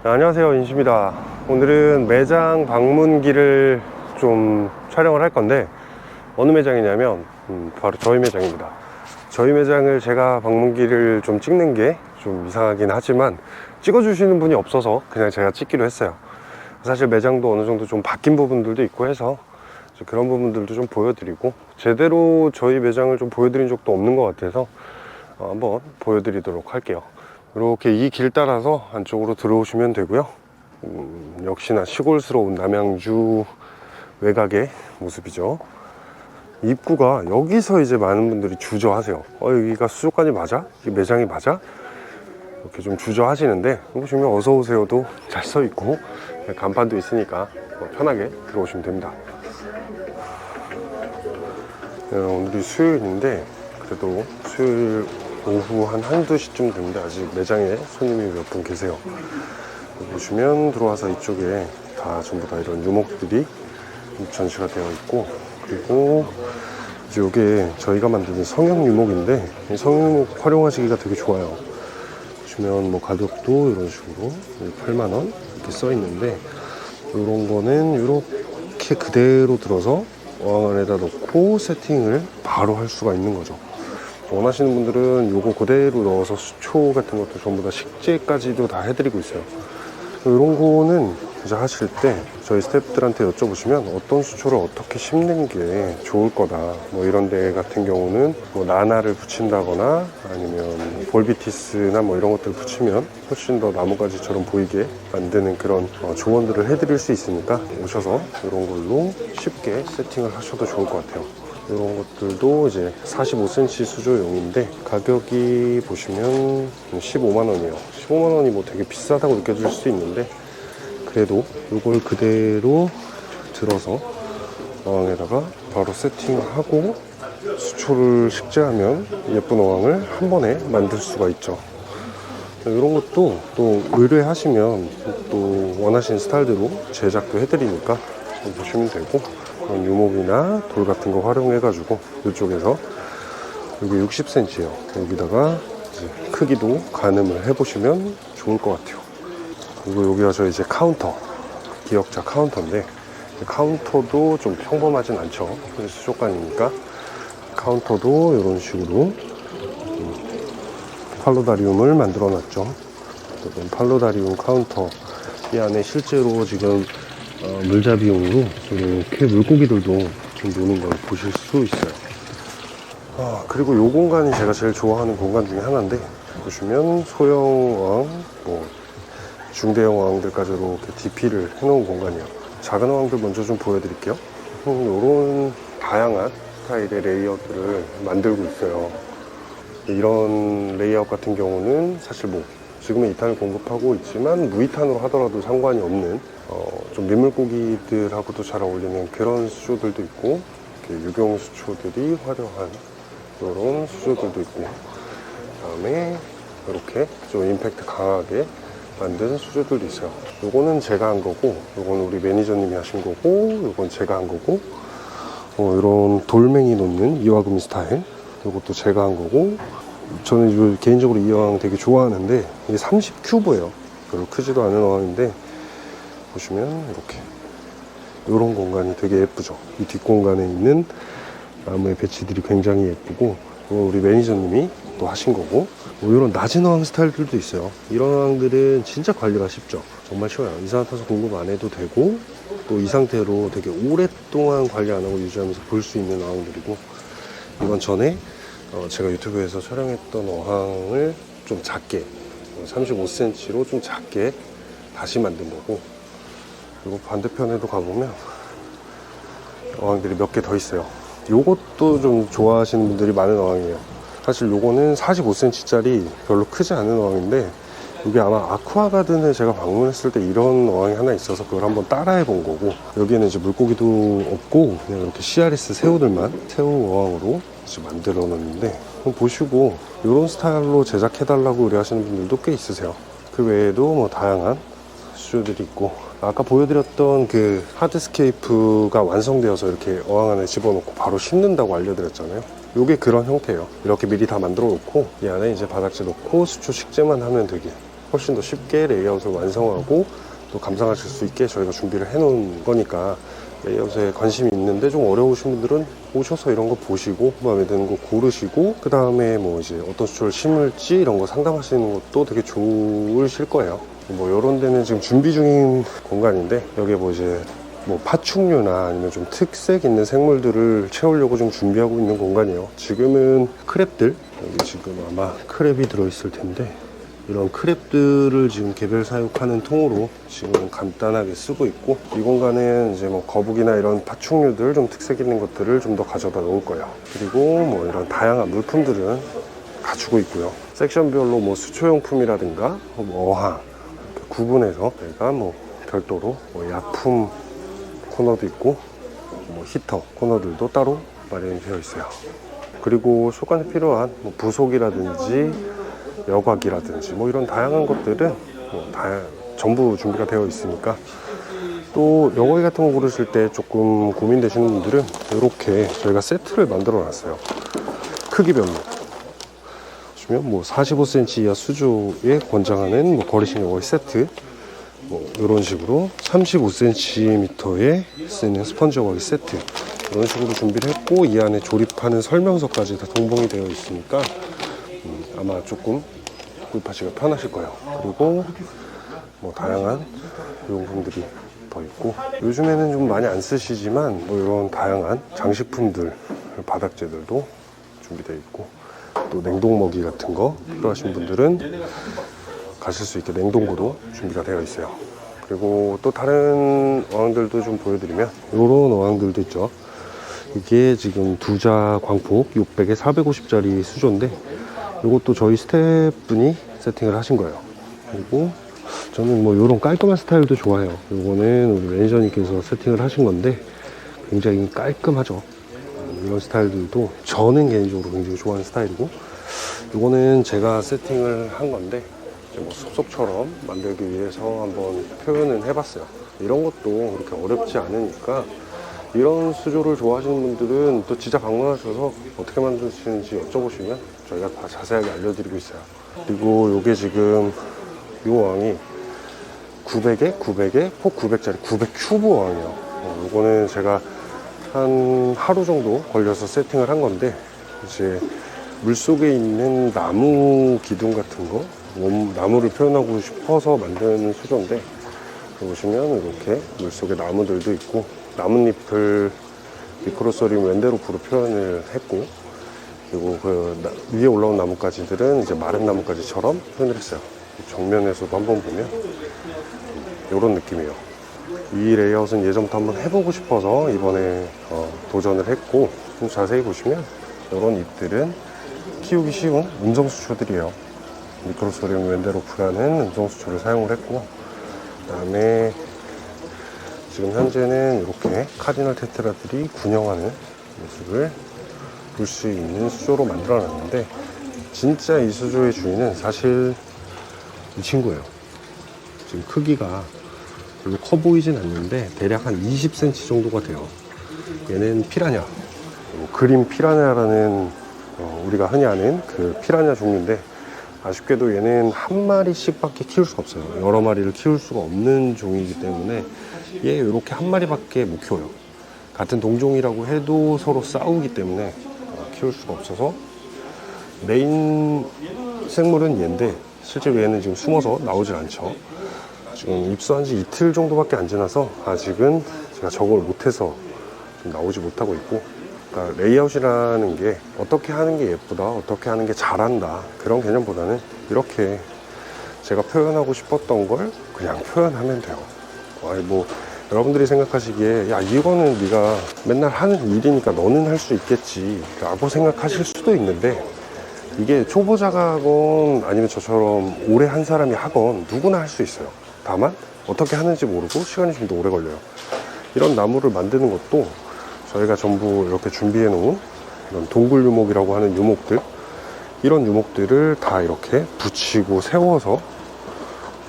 안녕하세요, 인수입니다. 오늘은 매장 방문기를 좀 촬영을 할 건데 어느 매장이냐면 바로 저희 매장입니다. 저희 매장을 제가 방문기를 좀 찍는 게 좀 이상하긴 하지만 찍어주시는 분이 없어서 그냥 제가 찍기로 했어요. 사실 매장도 어느 정도 좀 바뀐 부분들도 있고 해서 그런 부분들도 좀 보여드리고, 제대로 저희 매장을 좀 보여드린 적도 없는 것 같아서 한번 보여드리도록 할게요. 이렇게 이 길 따라서 안쪽으로 들어오시면 되고요. 역시나 시골스러운 남양주 외곽의 모습이죠. 입구가 여기서 이제 많은 분들이 주저하세요. 여기가 수족관이 맞아? 이 매장이 맞아? 이렇게 좀 주저하시는데, 보시면 어서오세요도 잘 써있고 간판도 있으니까 편하게 들어오시면 됩니다. 오늘이 수요일인데 그래도 수요일 오후 한 1~2시쯤 되는데 아직 매장에 손님이 몇 분 계세요. 보시면 들어와서 이쪽에 다 전부 다 이런 유목들이 전시가 되어 있고, 그리고 이제 이게 저희가 만드는 성형 유목인데 이 성형 유목 활용하시기가 되게 좋아요. 보시면 뭐 가격도 이런 식으로 8만원 이렇게 써 있는데, 이런 거는 이렇게 그대로 들어서 어항 안에다 넣고 세팅을 바로 할 수가 있는 거죠. 원하시는 분들은 요거 그대로 넣어서 수초 같은 것도 전부 다 식재까지도 다 해드리고 있어요. 이런 거는 이제 하실 때 저희 스태프들한테 여쭤보시면 어떤 수초를 어떻게 심는 게 좋을 거다, 뭐 이런 데 같은 경우는 뭐 나나를 붙인다거나 아니면 볼비티스나 뭐 이런 것들을 붙이면 훨씬 더 나무가지처럼 보이게 만드는 그런 조언들을 해드릴 수 있으니까 오셔서 이런 걸로 쉽게 세팅을 하셔도 좋을 것 같아요. 이런 것들도 이제 45cm 수조용인데 가격이 보시면 15만원이에요. 15만원이 뭐 되게 비싸다고 느껴질 수도 있는데, 그래도 이걸 그대로 들어서 어항에다가 바로 세팅하고 수초를 식재하면 예쁜 어항을 한 번에 만들 수가 있죠. 이런 것도 또 의뢰하시면 또 원하시는 스타일대로 제작도 해드리니까 보시면 되고, 그런 유목이나 돌 같은 거 활용해 가지고 이쪽에서 여기 60cm예요. 여기다가 이제 크기도 가늠을 해 보시면 좋을 것 같아요. 그리고 여기가 저 이제 카운터, 기역자 카운터인데, 카운터도 좀 평범하진 않죠. 수족관이니까 카운터도 이런 식으로 팔로다리움을 만들어 놨죠. 팔로다리움 카운터, 이 안에 실제로 지금 물잡이용으로 이렇게 물고기들도 좀 노는 걸 보실 수 있어요. 그리고 이 공간이 제가 제일 좋아하는 공간 중에 하나인데, 보시면 소형 어항, 뭐 중대형 어항들까지 이렇게 DP를 해놓은 공간이에요. 작은 어항들 먼저 좀 보여드릴게요. 이런 다양한 스타일의 레이아웃들을 만들고 있어요. 이런 레이아웃 같은 경우는 사실 뭐 지금은 2탄을 공급하고 있지만 무이탄으로 하더라도 상관이 없는 좀 민물고기들하고도 잘 어울리는 그런 수조들도 있고, 이렇게 유경 수초들이 화려한 이런 수조들도 있고, 그다음에 이렇게 좀 임팩트 강하게 만든 수조들도 있어요. 요거는 제가 한 거고, 요건 우리 매니저님이 하신 거고, 요건 제가 한 거고, 이런 돌멩이 놓는 이와구미 스타일, 요것도 제가 한 거고, 저는 개인적으로 이 어항 되게 좋아하는데 이게 30큐브예요. 별로 크지도 않은 어항인데, 보시면 이렇게 이런 공간이 되게 예쁘죠. 이 뒷공간에 있는 나무의 배치들이 굉장히 예쁘고, 우리 매니저님이 또 하신 거고, 이런 낮은 어항 스타일들도 있어요. 이런 어항들은 진짜 관리가 쉽죠. 정말 쉬워요. 이산화탄소 공급 안 해도 되고, 또 이 상태로 되게 오랫동안 관리 안 하고 유지하면서 볼 수 있는 어항들이고, 이번 전에 제가 유튜브에서 촬영했던 어항을 좀 작게 35cm로 좀 작게 다시 만든 거고, 그리고 반대편에도 가보면 어항들이 몇 개 더 있어요. 요것도 좀 좋아하시는 분들이 많은 어항이에요. 사실 요거는 45cm짜리 별로 크지 않은 어항인데, 이게 아마 아쿠아가든에 제가 방문했을 때 이런 어항이 하나 있어서 그걸 한번 따라해 본 거고, 여기에는 이제 물고기도 없고 그냥 이렇게 CRS 새우들만, 새우 어항으로 이제 만들어 놨는데, 보시고 이런 스타일로 제작해 달라고 의뢰하시는 분들도 꽤 있으세요. 그 외에도 뭐 다양한 수조들이 있고, 아까 보여드렸던 그 하드스케이프가 완성되어서 이렇게 어항 안에 집어넣고 바로 심는다고 알려드렸잖아요. 요게 그런 형태예요. 이렇게 미리 다 만들어 놓고 이 안에 이제 바닥재 넣고 수초 식재만 하면 되게 훨씬 더 쉽게 레이아웃을 완성하고 또 감상하실 수 있게 저희가 준비를 해 놓은 거니까, 레이아웃에 관심이 있는데 좀 어려우신 분들은 오셔서 이런 거 보시고 마음에 드는 거 고르시고, 그 다음에 뭐 이제 어떤 수초를 심을지 이런 거 상담하시는 것도 되게 좋으실 거예요. 뭐 이런 데는 지금 준비 중인 공간인데, 여기에 뭐 이제 뭐 파충류나 아니면 좀 특색 있는 생물들을 채우려고 좀 준비하고 있는 공간이에요. 지금은 크랩들, 여기 지금 아마 크랩이 들어있을 텐데, 이런 크랩들을 지금 개별 사육하는 통으로 지금 간단하게 쓰고 있고, 이 공간은 이제 뭐 거북이나 이런 파충류들 좀 특색 있는 것들을 좀 더 가져다 놓을 거예요. 그리고 뭐 이런 다양한 물품들은 갖추고 있고요. 섹션별로 뭐 수초용품이라든가 뭐 어항 이렇게 구분해서 저희가 뭐 별도로 뭐 약품 코너도 있고, 뭐 히터 코너들도 따로 마련이 되어 있어요. 그리고 쇼관에 필요한 뭐 부속이라든지 여과기라든지 뭐 이런 다양한 것들은 뭐 전부 준비가 되어 있으니까, 또 여과기 같은 거 고르실 때 조금 고민되시는 분들은 이렇게 저희가 세트를 만들어 놨어요. 크기별로 보시면 뭐 45cm 이하 수조에 권장하는 뭐 거리식 여과기 세트, 뭐 이런 식으로 35cm에 쓰는 스펀지 여과기 세트, 이런 식으로 준비를 했고, 이 안에 조립하는 설명서까지 다 동봉이 되어 있으니까 아마 조금 구입하시기가 편하실 거예요. 그리고 뭐 다양한 용품들이 더 있고, 요즘에는 좀 많이 안 쓰시지만 뭐 이런 다양한 장식품들, 바닥재들도 준비되어 있고, 또 냉동 먹이 같은 거 필요하신 분들은 가실 수 있게 냉동고도 준비가 되어 있어요. 그리고 또 다른 어항들도 좀 보여드리면, 이런 어항들도 있죠. 이게 지금 두자 광폭 600에 450짜리 수조인데, 이것도 저희 스태프분이 세팅을 하신 거예요. 그리고 저는 뭐 이런 깔끔한 스타일도 좋아해요. 이거는 우리 매니저님께서 세팅을 하신 건데 굉장히 깔끔하죠. 이런 스타일들도 저는 개인적으로 굉장히 좋아하는 스타일이고, 이거는 제가 세팅을 한 건데 뭐 숲속처럼 만들기 위해서 한번 표현을 해봤어요. 이런 것도 그렇게 어렵지 않으니까, 이런 수조를 좋아하시는 분들은 또 진짜 방문하셔서 어떻게 만드시는지 여쭤보시면 저희가 다 자세하게 알려드리고 있어요. 그리고 이게 지금 이 어항이 900에 폭 900짜리 900 큐브 어항이에요. 이거는 제가 한 하루 정도 걸려서 세팅을 한 건데, 이제 물속에 있는 나무 기둥 같은 거, 나무를 표현하고 싶어서 만드는 수조인데, 보시면 이렇게 물속에 나무들도 있고, 나뭇잎을 미크로소리움 웬데로프로 표현을 했고, 그리고 그 위에 올라온 나뭇가지들은 이제 마른 나뭇가지처럼 표현을 했어요. 정면에서도 한번 보면 이런 느낌이에요. 이 레이아웃은 예전부터 한번 해보고 싶어서 이번에 도전을 했고, 좀 자세히 보시면 이런 잎들은 키우기 쉬운 운정수초들이에요. 미크로소리움 웬데로프라는 운정수초를 사용을 했고, 그 다음에 지금 현재는 이렇게 카디널 테트라들이 군영하는 모습을 볼 수 있는 수조로 만들어 놨는데, 진짜 이 수조의 주인은 사실 이 친구예요. 지금 크기가 별로 커 보이진 않는데 대략 한 20cm 정도가 돼요. 얘는 피라냐, 그린 피라냐라는 우리가 흔히 아는 그 피라냐 종류인데, 아쉽게도 얘는 한 마리씩 밖에 키울 수가 없어요. 여러 마리를 키울 수가 없는 종이기 때문에 얘 이렇게 한 마리밖에 못 키워요. 같은 동종이라고 해도 서로 싸우기 때문에 키울 수가 없어서, 메인 생물은 얘인데 실제로 얘는 지금 숨어서 나오질 않죠. 지금 입수한 지 이틀 정도밖에 안 지나서 아직은 제가 적응을 못해서 좀 나오지 못하고 있고, 그러니까 레이아웃이라는 게 어떻게 하는 게 예쁘다, 어떻게 하는 게 잘한다, 그런 개념보다는 이렇게 제가 표현하고 싶었던 걸 그냥 표현하면 돼요. 뭐 여러분들이 생각하시기에 야, 이거는 네가 맨날 하는 일이니까 너는 할 수 있겠지 라고 생각하실 수도 있는데, 이게 초보자가 하건 아니면 저처럼 오래 한 사람이 하건 누구나 할 수 있어요. 다만 어떻게 하는지 모르고 시간이 좀 더 오래 걸려요. 이런 나무를 만드는 것도 저희가 전부 이렇게 준비해 놓은 이런 동굴 유목이라고 하는 유목들, 이런 유목들을 다 이렇게 붙이고 세워서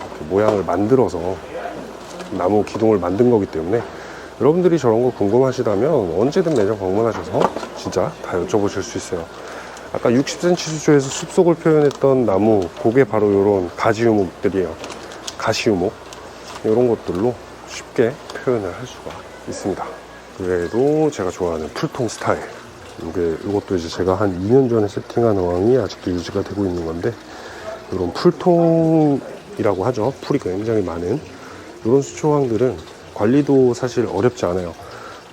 이렇게 모양을 만들어서 나무 기둥을 만든 거기 때문에, 여러분들이 저런 거 궁금하시다면 언제든 매장 방문하셔서 진짜 다 여쭤보실 수 있어요. 아까 60cm 수초에서 숲속을 표현했던 나무, 그게 바로 이런 가지유목들이에요. 가시유목. 이런 것들로 쉽게 표현을 할 수가 있습니다. 그 외에도 제가 좋아하는 풀통 스타일. 이것도 이제 제가 한 2년 전에 세팅한 어항이 아직도 유지가 되고 있는 건데, 이런 풀통이라고 하죠. 풀이 굉장히 많은 이런 수초어항들은 관리도 사실 어렵지 않아요.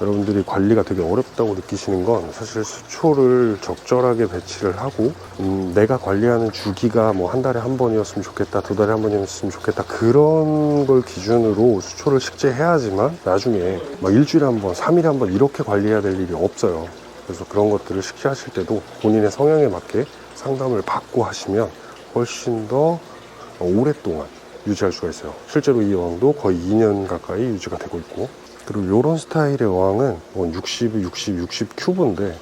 여러분들이 관리가 되게 어렵다고 느끼시는 건 사실 수초를 적절하게 배치를 하고 내가 관리하는 주기가 뭐 한 달에 한 번이었으면 좋겠다, 두 달에 한 번이었으면 좋겠다, 그런 걸 기준으로 수초를 식재해야지만 나중에 막 일주일에 한 번, 3일에 한 번 이렇게 관리해야 될 일이 없어요. 그래서 그런 것들을 식재하실 때도 본인의 성향에 맞게 상담을 받고 하시면 훨씬 더 오랫동안 유지할 수가 있어요. 실제로 이 어항도 거의 2년 가까이 유지가 되고 있고, 그리고 이런 스타일의 어항은 60 큐브인데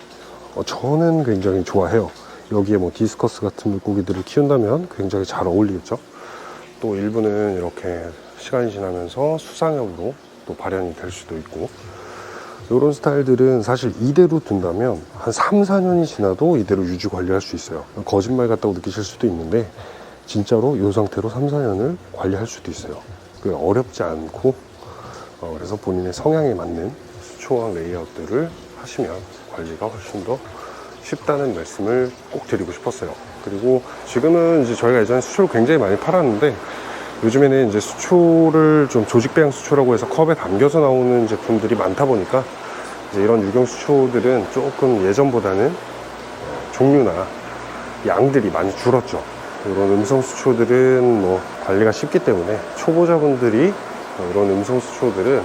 저는 굉장히 좋아해요. 여기에 뭐 디스커스 같은 물고기들을 키운다면 굉장히 잘 어울리겠죠. 또 일부는 이렇게 시간이 지나면서 수상형으로 또 발현이 될 수도 있고, 이런 스타일들은 사실 이대로 둔다면 한 3, 4년이 지나도 이대로 유지 관리할 수 있어요. 거짓말 같다고 느끼실 수도 있는데 진짜로 이 상태로 3, 4년을 관리할 수도 있어요. 어렵지 않고, 그래서 본인의 성향에 맞는 수초어항 레이아웃들을 하시면 관리가 훨씬 더 쉽다는 말씀을 꼭 드리고 싶었어요. 그리고 지금은 이제 저희가 예전에 수초를 굉장히 많이 팔았는데, 요즘에는 이제 수초를 좀 조직 배양 수초라고 해서 컵에 담겨서 나오는 제품들이 많다 보니까 이제 이런 유경 수초들은 조금 예전보다는 종류나 양들이 많이 줄었죠. 이런 음성 수초들은 뭐 관리가 쉽기 때문에 초보자분들이 이런 음성 수초들은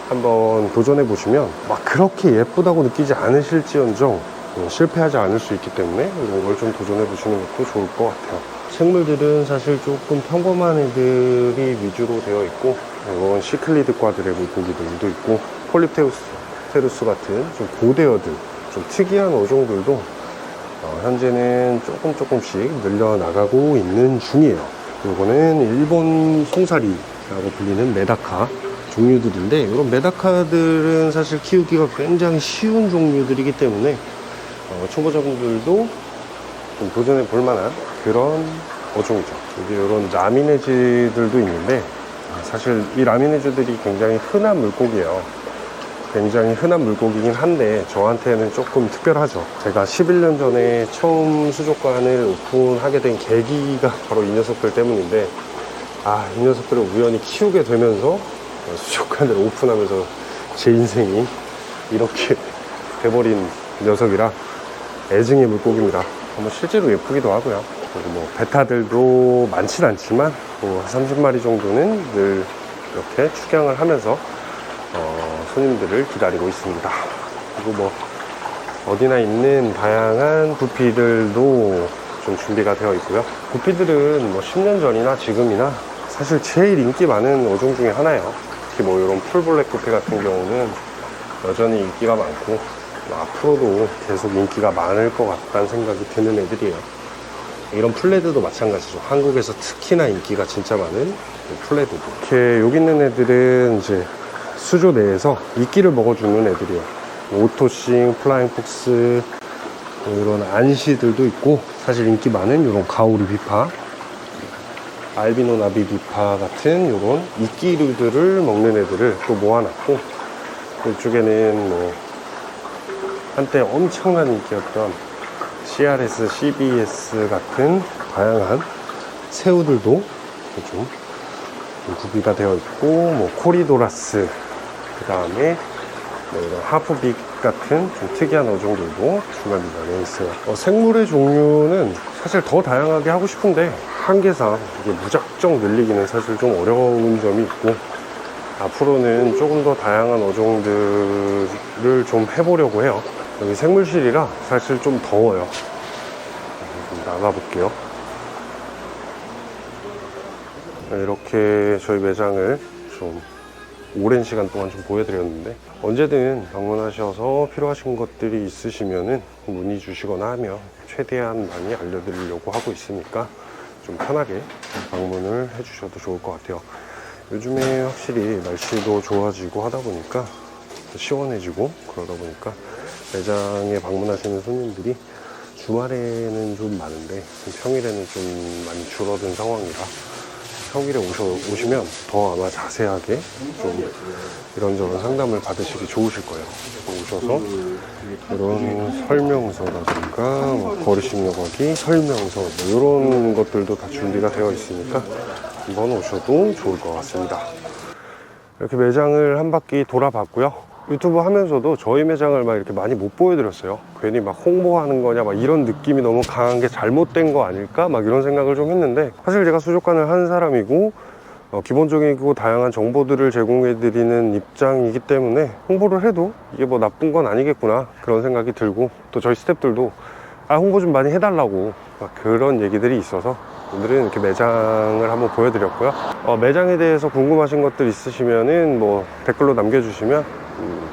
한번 도전해 보시면 막 그렇게 예쁘다고 느끼지 않으실지언정 실패하지 않을 수 있기 때문에 이런 걸 좀 도전해 보시는 것도 좋을 것 같아요. 생물들은 사실 조금 평범한 애들이 위주로 되어 있고, 이건 시클리드과들의 물고기들도 있고, 폴립테루스 같은 좀 고대어들, 좀 특이한 어종들도 현재는 조금씩 늘려나가고 있는 중이에요. 이거는 일본 송사리라고 불리는 메다카 종류들인데, 이런 메다카들은 사실 키우기가 굉장히 쉬운 종류들이기 때문에 초보자분들도 좀 도전해 볼 만한 그런 어종이죠. 여기 이런 라미네즈들도 있는데, 사실 이 라미네즈들이 굉장히 흔한 물고기예요. 굉장히 흔한 물고기긴 한데 저한테는 조금 특별하죠. 제가 11년 전에 처음 수족관을 오픈하게 된 계기가 바로 이 녀석들 때문인데, 이 녀석들을 우연히 키우게 되면서 수족관을 오픈하면서 제 인생이 이렇게 돼버린 녀석이라 애증의 물고기입니다. 실제로 예쁘기도 하고요. 그리고 뭐 베타들도 많진 않지만 뭐 30마리 정도는 늘 이렇게 축양을 하면서 손님들을 기다리고 있습니다. 그리고 뭐 어디나 있는 다양한 구피들도 좀 준비가 되어 있고요. 구피들은 뭐 10년 전이나 지금이나 사실 제일 인기 많은 어종 중에 하나예요. 특히 뭐 이런 풀블랙 구피 같은 경우는 여전히 인기가 많고, 앞으로도 계속 인기가 많을 것 같다는 생각이 드는 애들이에요. 이런 플레드도 마찬가지죠. 한국에서 특히나 인기가 진짜 많은 플레드도. 이렇게 여기 있는 애들은 이제 수조 내에서 이끼를 먹어주는 애들이에요. 오토싱, 플라잉 폭스, 이런 안시들도 있고, 사실 인기 많은 이런 가오리 비파, 알비노 나비 비파 같은 이런 이끼류들을 먹는 애들을 또 모아놨고, 이쪽에는 뭐 한때 엄청난 인기였던 CRS, CBS 같은 다양한 새우들도 좀 구비가 되어 있고, 뭐 코리도라스, 그 다음에 이런 하프빅 같은 좀 특이한 어종들도 중간중간에 있어요. 생물의 종류는 사실 더 다양하게 하고 싶은데 한계상 이게 무작정 늘리기는 사실 좀 어려운 점이 있고, 앞으로는 조금 더 다양한 어종들을 좀 해보려고 해요. 여기 생물실이라 사실 좀 더워요. 좀 나가볼게요. 이렇게 저희 매장을 좀 오랜 시간 동안 좀 보여드렸는데, 언제든 방문하셔서 필요하신 것들이 있으시면은 문의 주시거나 하면 최대한 많이 알려드리려고 하고 있으니까 좀 편하게 방문을 해주셔도 좋을 것 같아요. 요즘에 확실히 날씨도 좋아지고 하다 보니까 시원해지고, 그러다 보니까 매장에 방문하시는 손님들이 주말에는 좀 많은데 평일에는 좀 많이 줄어든 상황이라 평일에 오시면 더 아마 자세하게 좀 이런저런 상담을 받으시기 좋으실 거예요. 오셔서 이런 설명서라든가 뭐 거리심력하기 설명서 뭐 이런 것들도 다 준비가 되어 있으니까 한번 오셔도 좋을 것 같습니다. 이렇게 매장을 한 바퀴 돌아봤고요. 유튜브 하면서도 저희 매장을 막 이렇게 많이 못 보여드렸어요. 괜히 막 홍보하는 거냐 막 이런 느낌이 너무 강한 게 잘못된 거 아닐까 막 이런 생각을 좀 했는데, 사실 제가 수족관을 하는 사람이고 기본적이고 다양한 정보들을 제공해 드리는 입장이기 때문에 홍보를 해도 이게 뭐 나쁜 건 아니겠구나 그런 생각이 들고, 또 저희 스태프들도 홍보 좀 많이 해달라고 막 그런 얘기들이 있어서 오늘은 이렇게 매장을 한번 보여드렸고요. 매장에 대해서 궁금하신 것들 있으시면은 뭐 댓글로 남겨주시면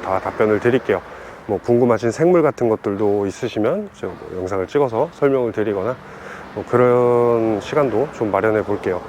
다 답변을 드릴게요. 뭐 궁금하신 생물 같은 것들도 있으시면 제가 뭐 영상을 찍어서 설명을 드리거나 뭐 그런 시간도 좀 마련해 볼게요.